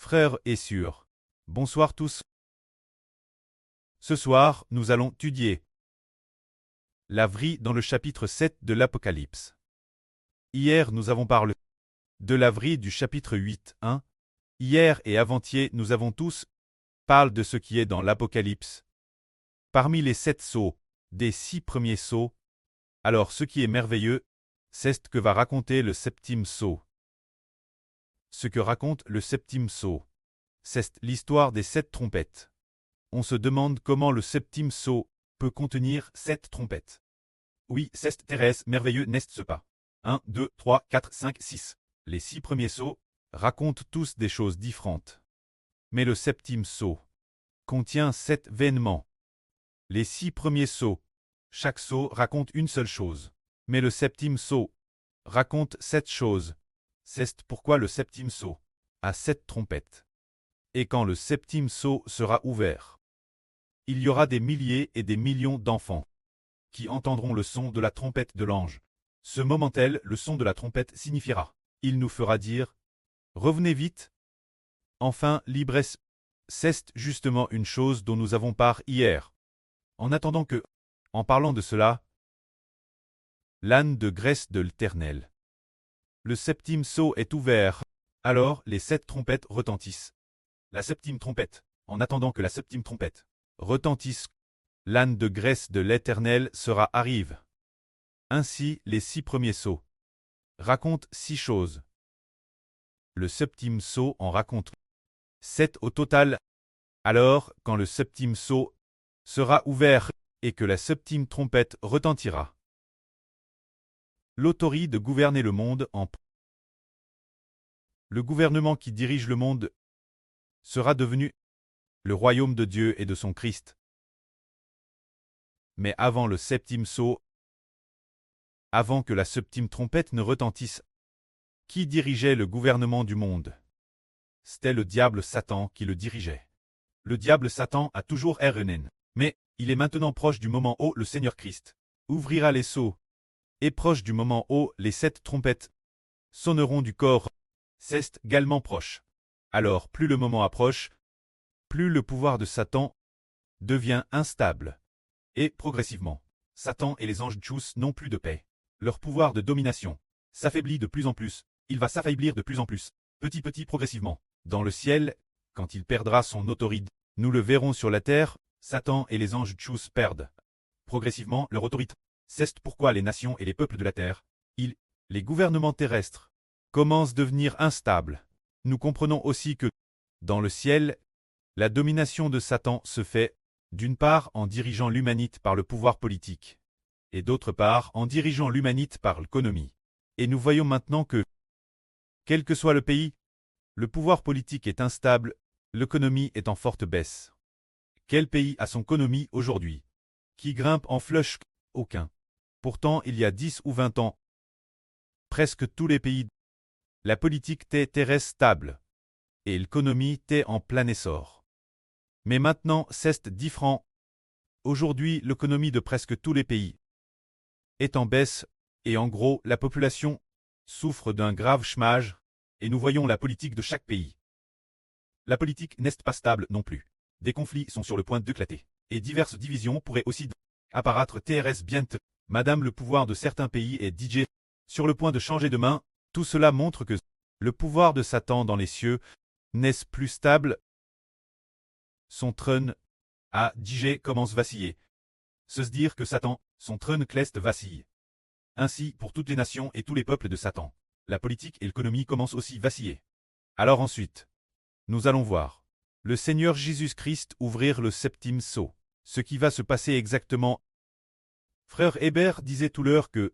Frères et sœurs, bonsoir tous. Ce soir, nous allons étudier la vraie dans le chapitre 7 de l'Apocalypse. Hier, nous avons parlé de la vraie du chapitre 8, 1. Hier et avant-hier, nous avons tous parlé de ce qui est dans l'Apocalypse. Parmi les 7 sceaux, des 6 premiers sceaux, alors ce qui est merveilleux, c'est ce que va raconter le septième sceau. Ce que raconte le septième sceau, c'est l'histoire des 7 trompettes. On se demande comment le septième sceau peut contenir 7 trompettes. Oui, c'est très merveilleux, n'est-ce pas? 1, 2, 3, 4, 5, 6. Les 6 premiers sceaux racontent tous des choses différentes. Mais le septième sceau contient 7 événements. Les 6 premiers sceaux, chaque sceau raconte une seule chose. Mais le septième sceau raconte 7 choses. C'est pourquoi le septième sceau a 7 trompettes. Et quand le septième sceau sera ouvert, il y aura des milliers et des millions d'enfants qui entendront le son de la trompette de l'ange. Ce moment-tel, le son de la trompette signifiera. Il nous fera dire « Revenez vite ». Enfin, l'ivresse, c'est justement une chose dont nous avons parlé hier. En attendant que, en parlant de cela, l'âne de graisse de l'Éternel. Le septième sceau est ouvert, alors les 7 trompettes retentissent. La septième trompette, en attendant que la septième trompette retentisse, l'âne de graisse de l'Éternel sera arrive. Ainsi, les 6 premiers sceaux racontent 6 choses. Le septième sceau en raconte 7 au total. Alors, quand le septième sceau sera ouvert et que la septième trompette retentira, l'autorité de gouverner le monde le gouvernement qui dirige le monde sera devenu le royaume de Dieu et de son Christ. Mais avant le septième sceau, avant que la septième trompette ne retentisse, qui dirigeait le gouvernement du monde? C'était le diable Satan qui le dirigeait. Le diable Satan a toujours RNN, mais il est maintenant proche du moment où le Seigneur Christ ouvrira les sceaux, et proche du moment où les 7 trompettes sonneront du corps. C'est également proche. Alors plus le moment approche, plus le pouvoir de Satan devient instable. Et progressivement, Satan et les anges tous n'ont plus de paix. Leur pouvoir de domination s'affaiblit de plus en plus. Il va s'affaiblir de plus en plus, petit progressivement. Dans le ciel, quand il perdra son autorité, nous le verrons sur la terre, Satan et les anges tous perdent progressivement leur autorité. C'est pourquoi les nations et les peuples de la terre, les gouvernements terrestres, commencent à devenir instables. Nous comprenons aussi que, dans le ciel, la domination de Satan se fait, d'une part en dirigeant l'humanité par le pouvoir politique, et d'autre part en dirigeant l'humanité par l'économie. Et nous voyons maintenant que, quel que soit le pays, le pouvoir politique est instable, l'économie est en forte baisse. Quel pays a son économie aujourd'hui? Qui grimpe en flèche? Aucun. Pourtant, il y a 10 ou 20 ans, presque tous les pays, la politique était très stable, et l'économie était en plein essor. Mais maintenant, c'est différent. Aujourd'hui, l'économie de presque tous les pays est en baisse, et en gros, la population souffre d'un grave chômage, et nous voyons la politique de chaque pays. La politique n'est pas stable non plus. Des conflits sont sur le point d'éclater, et diverses divisions pourraient aussi apparaître TRS bientôt. Madame, le pouvoir de certains pays est DJ sur le point de changer de main. Tout cela montre que le pouvoir de Satan dans les cieux n'est plus stable. Son trône à DJ commence à vaciller. Se dire que Satan, son trône cleste vacille. Ainsi, pour toutes les nations et tous les peuples de Satan, la politique et l'économie commencent aussi à vaciller. Alors ensuite, nous allons voir le Seigneur Jésus-Christ ouvrir le septième sceau. Ce qui va se passer exactement. Frère Hébert disait tout l'heure que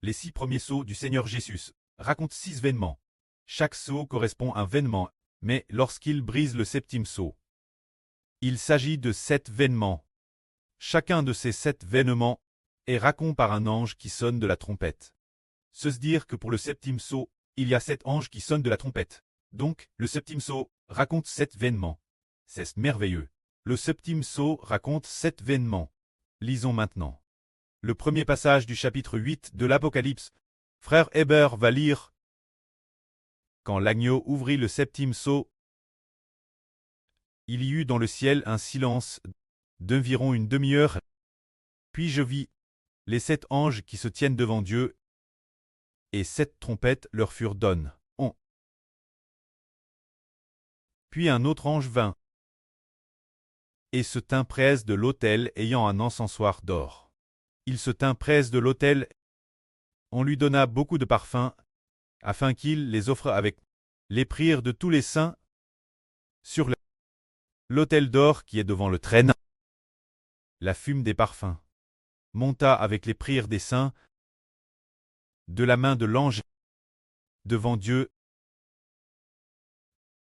les 6 premiers sceaux du Seigneur Jésus racontent 6 événements. Chaque sceau correspond à un événement, mais lorsqu'il brise le septième sceau, il s'agit de 7 événements. Chacun de ces 7 événements est raconté par un ange qui sonne de la trompette. Se dire que pour le septième sceau, il y a 7 anges qui sonnent de la trompette. Donc, le septième sceau raconte 7 événements. C'est merveilleux. Le septième sceau raconte 7 événements. Lisons maintenant le premier passage du chapitre 8 de l'Apocalypse. Frère Hébert va lire. Quand l'agneau ouvrit le septième sceau, Il y eut dans le ciel un silence d'environ une demi-heure. Puis je vis les 7 anges qui se tiennent devant Dieu, et 7 trompettes leur furent données. Puis un autre ange vint, et se tint près de l'autel ayant un encensoir d'or. Il se tint près de l'autel, on lui donna beaucoup de parfums, afin qu'il les offre avec les prières de tous les saints sur l'autel d'or qui est devant le trône. La fume des parfums monta avec les prières des saints de la main de l'ange devant Dieu,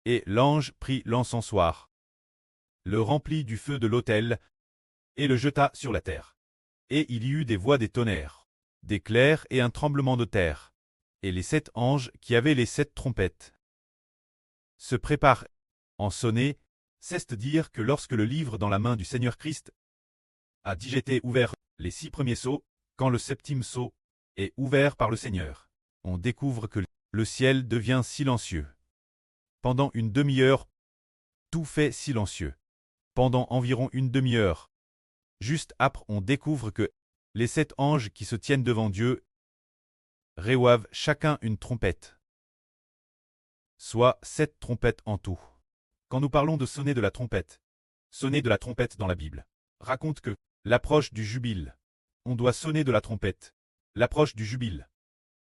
et l'ange prit l'encensoir, le remplit du feu de l'autel, et le jeta sur la terre. Et il y eut des voix des tonnerres, des clairs et un tremblement de terre. Et les 7 anges qui avaient les 7 trompettes se préparent en sonner, c'est-à-dire que lorsque le livre dans la main du Seigneur Christ a déjà été ouvert, les 6 premiers sceaux, quand le 7e sceau est ouvert par le Seigneur, on découvre que le ciel devient silencieux. Pendant une demi-heure, tout fait silencieux. Pendant environ une demi-heure, juste après, on découvre que les 7 anges qui se tiennent devant Dieu reçoivent chacun une trompette, soit 7 trompettes en tout. Quand nous parlons de sonner de la trompette dans la Bible raconte que l'approche du jubile, on doit sonner de la trompette, l'approche du jubile.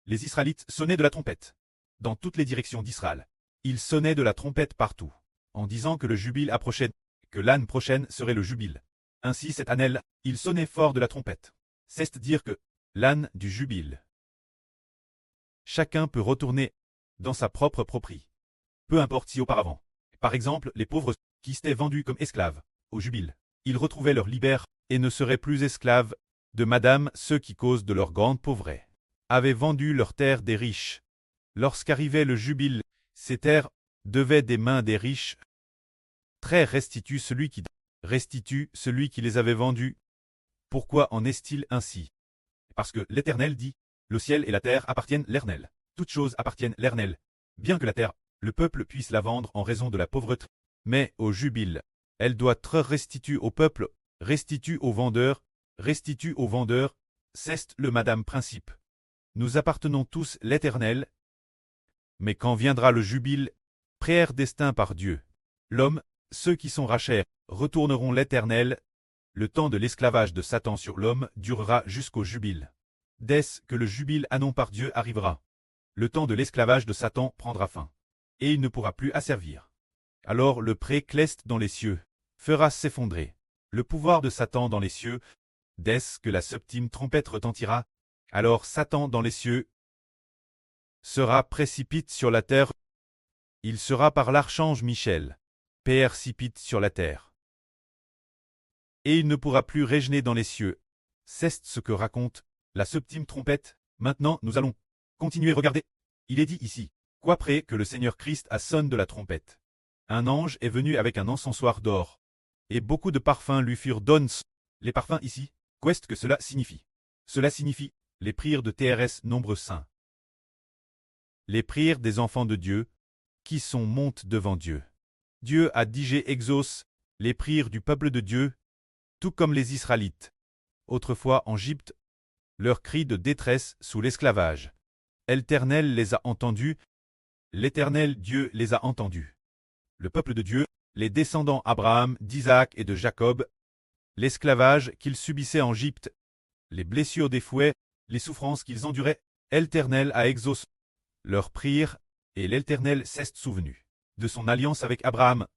Les Israélites sonnaient de la trompette dans toutes les directions d'Israël. Ils sonnaient de la trompette partout, en disant que le jubile approchait, que l'âne prochaine serait le jubile. Ainsi cette année, ils sonnaient fort de la trompette. C'est-à-dire que l'âne du jubile. Chacun peut retourner dans sa propre propriété. Peu importe si auparavant, par exemple, les pauvres qui s'étaient vendus comme esclaves au jubile, ils retrouvaient leur liberté et ne seraient plus esclaves de madame. Ceux qui, cause de leur grande pauvreté, avaient vendu leurs terres des riches. Lorsqu'arrivait le jubile, ces terres devaient des mains des riches. Très restitue celui qui les avait vendus. Pourquoi en est-il ainsi? Parce que l'Éternel dit, le ciel et la terre appartiennent à l'Éternel. Toutes choses appartiennent à l'Éternel. Bien que la terre, le peuple puisse la vendre en raison de la pauvreté, mais au jubile, elle doit être restituée au peuple, restituée aux vendeurs, c'est le madame principe. Nous appartenons tous à l'Éternel, mais quand viendra le jubile, prédestiné par Dieu, l'homme, ceux qui sont rachés, retourneront l'Éternel. Le temps de l'esclavage de Satan sur l'homme durera jusqu'au jubile. Dès que le jubile annoncé par Dieu arrivera, le temps de l'esclavage de Satan prendra fin, et il ne pourra plus asservir. Alors le précleste dans les cieux fera s'effondrer le pouvoir de Satan dans les cieux. Dès que la 7e trompette retentira, alors Satan dans les cieux sera précipité sur la terre. Il sera par l'archange Michel précipité sur la terre. Et il ne pourra plus régner dans les cieux. C'est ce que raconte la 7e trompette. Maintenant, nous allons continuer. Regardez. Il est dit ici, qu'après que le Seigneur Christ a sonné de la trompette, un ange est venu avec un encensoir d'or, et beaucoup de parfums lui furent donnés. Les parfums ici, qu'est-ce que cela signifie? Cela signifie les prières de TRS nombreux saints. Les prières des enfants de Dieu, qui sont montent devant Dieu. Dieu a déjà exaucé les prières du peuple de Dieu, tout comme les Israélites. Autrefois en Égypte, leurs cris de détresse sous l'esclavage. L'Éternel les a entendus, l'Éternel Dieu les a entendus. Le peuple de Dieu, les descendants Abraham, d'Isaac et de Jacob, l'esclavage qu'ils subissaient en Égypte, les blessures des fouets, les souffrances qu'ils enduraient, l'Éternel a exaucé leurs prières, et l'Éternel s'est souvenu de son alliance avec Abraham.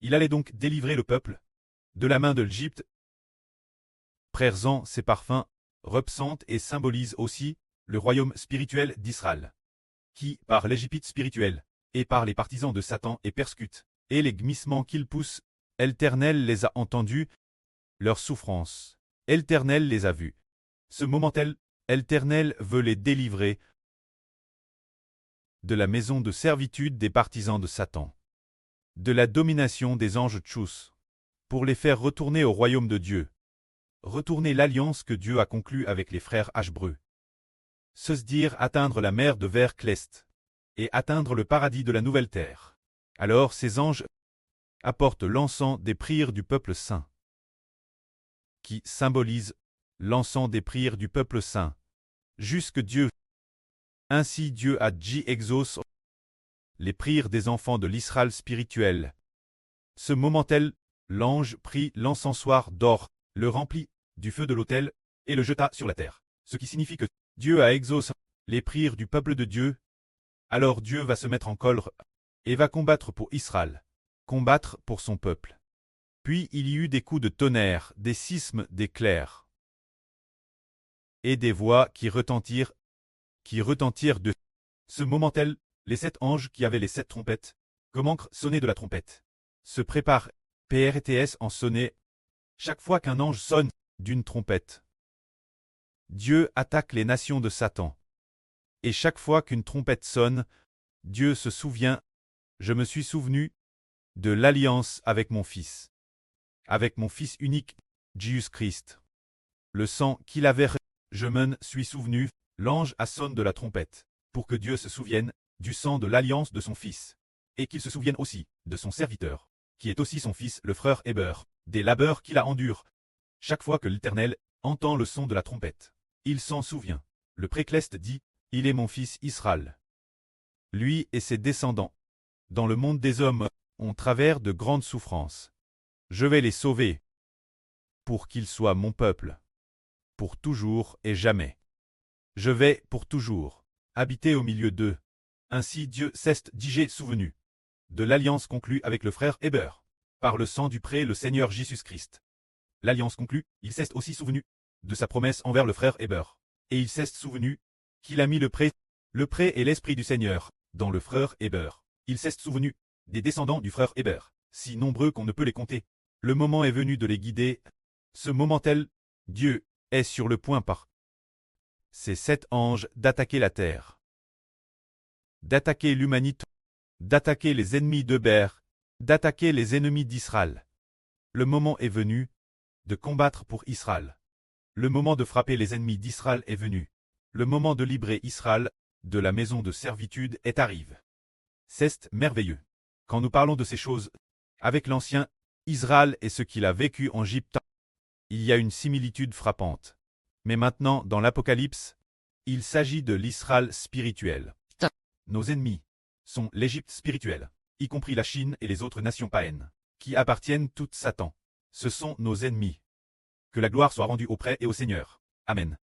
Il allait donc délivrer le peuple de la main de l'Égypte. Présent ces parfums représentent et symbolisent aussi le royaume spirituel d'Israël, qui, par l'Égypte spirituelle, et par les partisans de Satan est persécuté, et les gmissements qu'ils poussent, l'Éternel les a entendus, leurs souffrances, l'Éternel les a vus. Ce moment-là, l'Éternel veut les délivrer de la maison de servitude des partisans de Satan, de la domination des anges tchous, pour les faire retourner au royaume de Dieu, retourner l'alliance que Dieu a conclue avec les frères Hébreux, se dire atteindre la mer de Ver Clest, et atteindre le paradis de la nouvelle terre. Alors ces anges apporte l'encens des prières du peuple saint, qui symbolise l'encens des prières du peuple saint, jusque Dieu. Ainsi Dieu a dit exauce les prières des enfants de l'Israël spirituel. Ce moment-tel, l'ange prit l'encensoir d'or, le remplit du feu de l'autel, et le jeta sur la terre. Ce qui signifie que Dieu a exaucé les prières du peuple de Dieu. Alors Dieu va se mettre en colère et va combattre pour Israël, combattre pour son peuple. Puis il y eut des coups de tonnerre, des sismes, des clairs, et des voix qui retentirent de ce moment-tel. Les 7 anges qui avaient les 7 trompettes, comme encre sonnée de la trompette, se préparent, PRTS en sonner, chaque fois qu'un ange sonne d'une trompette. Dieu attaque les nations de Satan. Et chaque fois qu'une trompette sonne, Dieu se souvient, je me suis souvenu de l'alliance avec mon Fils unique, Jésus-Christ. Le sang qu'il avait, je m'en suis souvenu, l'ange sonne de la trompette, pour que Dieu se souvienne du sang de l'alliance de son Fils, et qu'il se souvienne aussi de son serviteur, qui est aussi son fils, le frère Héber, des labeurs qu'il a endure. Chaque fois que l'Éternel entend le son de la trompette, il s'en souvient. Le précleste dit, il est mon fils Israël. Lui et ses descendants, dans le monde des hommes, ont travers de grandes souffrances. Je vais les sauver, pour qu'ils soient mon peuple, pour toujours et jamais. Je vais, pour toujours, habiter au milieu d'eux. Ainsi Dieu s'est déjà souvenu de l'alliance conclue avec le frère Héber, par le sang du pré le Seigneur Jésus-Christ. L'alliance conclue, il s'est aussi souvenu de sa promesse envers le frère Héber, et il s'est souvenu qu'il a mis le pré et l'esprit du Seigneur dans le frère Héber. Il s'est souvenu des descendants du frère Héber, si nombreux qu'on ne peut les compter. Le moment est venu de les guider. Ce moment-tel, Dieu est sur le point par ces 7 anges d'attaquer la terre, d'attaquer l'humanité, d'attaquer les ennemis d'Héber, d'attaquer les ennemis d'Israël. Le moment est venu de combattre pour Israël. Le moment de frapper les ennemis d'Israël est venu. Le moment de libérer Israël de la maison de servitude est arrivé. C'est merveilleux. Quand nous parlons de ces choses, avec l'ancien Israël et ce qu'il a vécu en Égypte, il y a une similitude frappante. Mais maintenant, dans l'Apocalypse, il s'agit de l'Israël spirituel. Nos ennemis sont l'Égypte spirituelle, y compris la Chine et les autres nations païennes, qui appartiennent toutes Satan. Ce sont nos ennemis. Que la gloire soit rendue auprès et au Seigneur. Amen.